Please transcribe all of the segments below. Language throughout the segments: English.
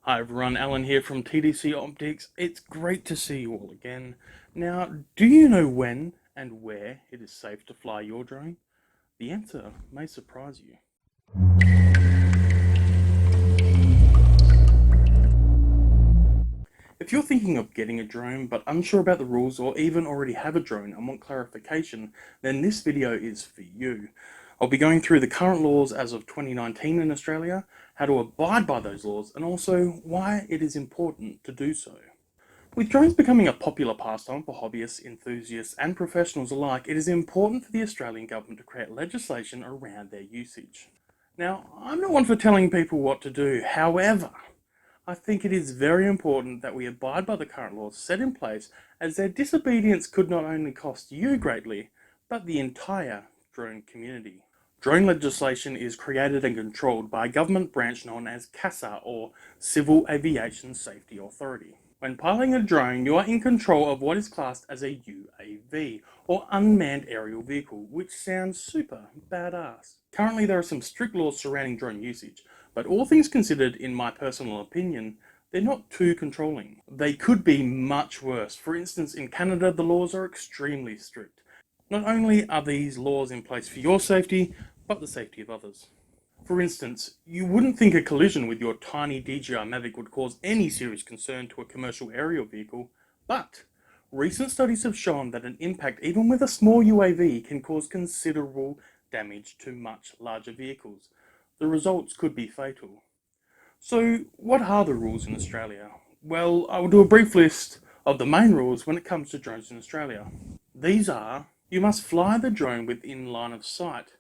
Hi everyone, Alan here from TDC Optics. It's great to see you all again. Now, do you know when and where it is safe to fly your drone? The answer may surprise you. If you're thinking of getting a drone but unsure about the rules or even already have a drone and want clarification, then this video is for you. I'll be going through the current laws as of 2019 in Australia, how to abide by those laws, and also why it is important to do so. With drones becoming a popular pastime for hobbyists, enthusiasts, and professionals alike, it is important for the Australian government to create legislation around their usage. Now, I'm not one for telling people what to do, however, I think it is very important that we abide by the current laws set in place, as their disobedience could not only cost you greatly, but the entire drone community. Drone legislation is created and controlled by a government branch known as CASA, or Civil Aviation Safety Authority. When piloting a drone, you are in control of what is classed as a UAV, or Unmanned Aerial Vehicle, which sounds super badass. Currently, there are some strict laws surrounding drone usage, but all things considered, in my personal opinion, they're not too controlling. They could be much worse. For instance, in Canada, the laws are extremely strict. Not only are these laws in place for your safety, but the safety of others. For instance, you wouldn't think a collision with your tiny DJI Mavic would cause any serious concern to a commercial aerial vehicle, but recent studies have shown that an impact even with a small UAV can cause considerable damage to much larger vehicles. The results could be fatal. So, what are the rules in Australia? Well, I will do a brief list of the main rules when it comes to drones in Australia. These are: you must fly the drone within line of sight.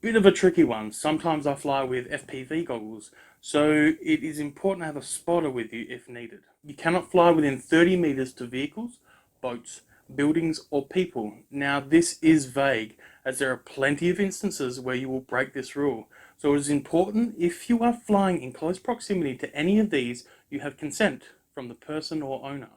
Bit of a tricky one. Sometimes I fly with FPV goggles, so it is important to have a spotter with you if needed. You cannot fly within 30 meters to vehicles, boats, buildings, or people. Now, this is vague, as there are plenty of instances where you will break this rule. So it is important, if you are flying in close proximity to any of these, you have consent from the person or owner.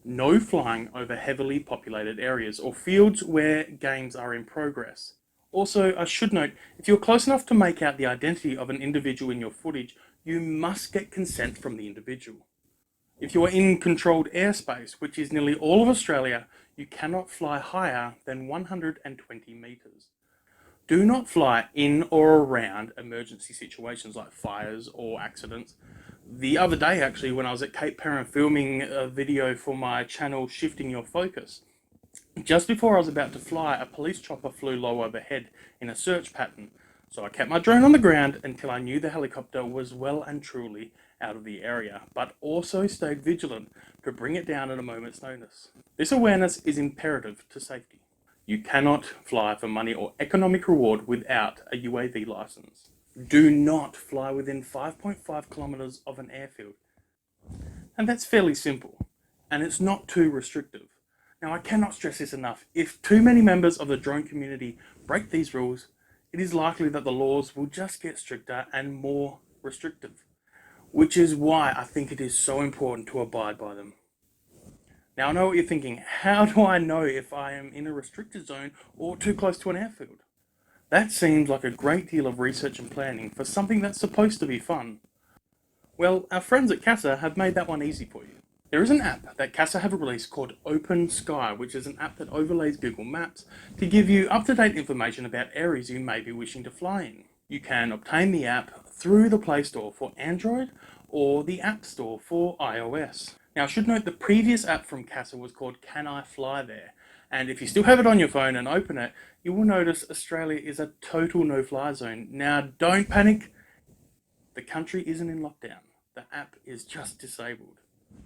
No flying over heavily populated areas or fields where games are in progress. Also, I should note, if you're close enough to make out the identity of an individual in your footage, you must get consent from the individual. If you are in controlled airspace, which is nearly all of Australia, you cannot fly higher than 120 metres. Do not fly in or around emergency situations like fires or accidents. The other day, actually, when I was at Cape Peron filming a video for my channel Shifting Your Focus, just before I was about to fly, a police chopper flew low overhead in a search pattern. So I kept my drone on the ground until I knew the helicopter was well and truly out of the area, but also stayed vigilant to bring it down at a moment's notice. This awareness is imperative to safety. You cannot fly for money or economic reward without a UAV license. Do not fly within 5.5 kilometers of an airfield. And that's fairly simple, and it's not too restrictive. Now, I cannot stress this enough. If too many members of the drone community break these rules, it is likely that the laws will just get stricter and more restrictive, which is why I think it is so important to abide by them. Now, I know what you're thinking. How do I know if I am in a restricted zone or too close to an airfield? That seems like a great deal of research and planning for something that's supposed to be fun. Well, our friends at CASA have made that one easy for you. There is an app that CASA have released called Open Sky, which is an app that overlays Google Maps to give you up-to-date information about areas you may be wishing to fly in. You can obtain the app through the Play Store for Android or the App Store for iOS. Now, I should note the previous app from CASA was called Can I Fly There? And if you still have it on your phone and open it, you will notice Australia is a total no-fly zone. Now, don't panic. The country isn't in lockdown. The app is just disabled.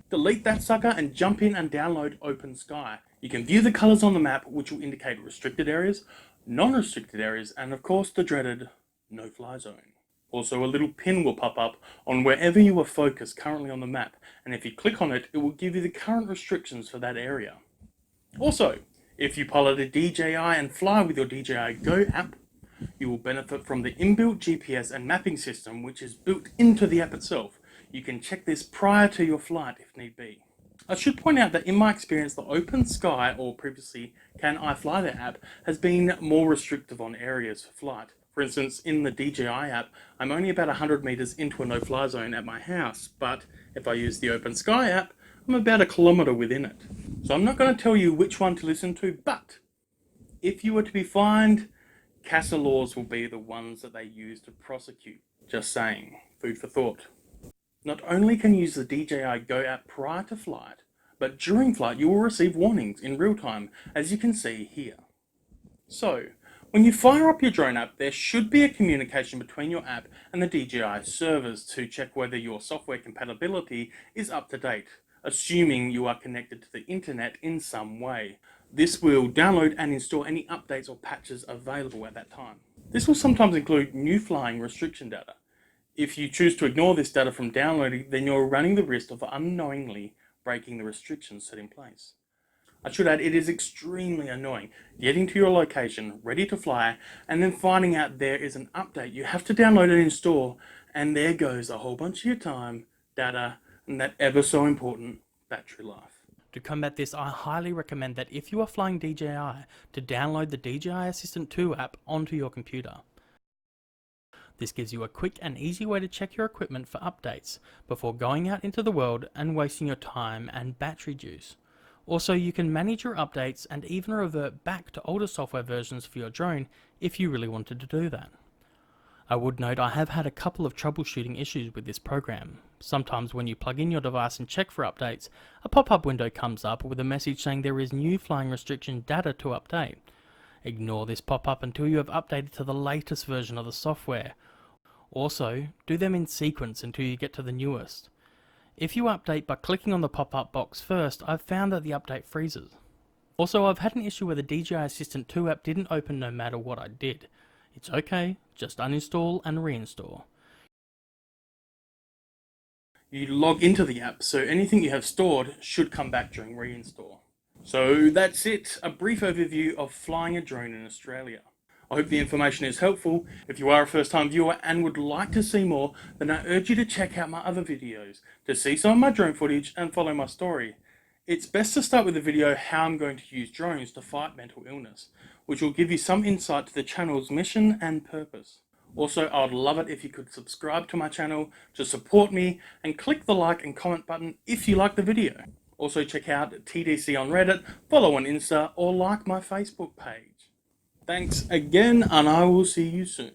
Delete that sucker and jump in and download Open Sky. You can view the colours on the map, which will indicate restricted areas, non-restricted areas, and of course the dreaded no-fly zone. Also, a little pin will pop up on wherever you are focused currently on the map, and if you click on it, it will give you the current restrictions for that area. Also, if you pilot a DJI and fly with your DJI Go app, you will benefit from the inbuilt GPS and mapping system, which is built into the app itself. You can check this prior to your flight if need be. I should point out that in my experience, the Open Sky, or previously Can I Fly There app, has been more restrictive on areas for flight. For instance, in the DJI app, I'm only about 100 meters into a no-fly zone at my house, but if I use the OpenSky app, I'm about a kilometer within it. So I'm not going to tell you which one to listen to, but if you were to be fined, CASA laws will be the ones that they use to prosecute. Just saying, food for thought. Not only can you use the DJI Go app prior to flight, but during flight you will receive warnings in real time, as you can see here. So, when you fire up your drone app, there should be a communication between your app and the DJI servers to check whether your software compatibility is up to date, assuming you are connected to the internet in some way. This will download and install any updates or patches available at that time. This will sometimes include new flying restriction data. If you choose to ignore this data from downloading, then you're running the risk of unknowingly breaking the restrictions set in place. I should add, it is extremely annoying getting to your location, ready to fly, and then finding out there is an update you have to download and install, and there goes a whole bunch of your time, data, and that ever so important battery life. To combat this, I highly recommend that if you are flying DJI, to download the DJI Assistant 2 app onto your computer. This gives you a quick and easy way to check your equipment for updates before going out into the world and wasting your time and battery juice. Also, you can manage your updates and even revert back to older software versions for your drone if you really wanted to do that. I would note I have had a couple of troubleshooting issues with this program. Sometimes when you plug in your device and check for updates, a pop-up window comes up with a message saying there is new flying restriction data to update. Ignore this pop-up until you have updated to the latest version of the software. Also, do them in sequence until you get to the newest. If you update by clicking on the pop-up box first, I've found that the update freezes. Also, I've had an issue where the DJI Assistant 2 app didn't open no matter what I did. It's okay, just uninstall and reinstall. You log into the app, so anything you have stored should come back during reinstall. So that's it, a brief overview of flying a drone in Australia. I hope the information is helpful. If you are a first-time viewer and would like to see more, then I urge you to check out my other videos to see some of my drone footage and follow my story. It's best to start with a video how I'm going to use drones to fight mental illness, which will give you some insight to the channel's mission and purpose. Also, I'd love it if you could subscribe to my channel to support me and click the like and comment button if you like the video. Also check out TDC on Reddit, follow on Insta, or like my Facebook page. Thanks again, and I will see you soon.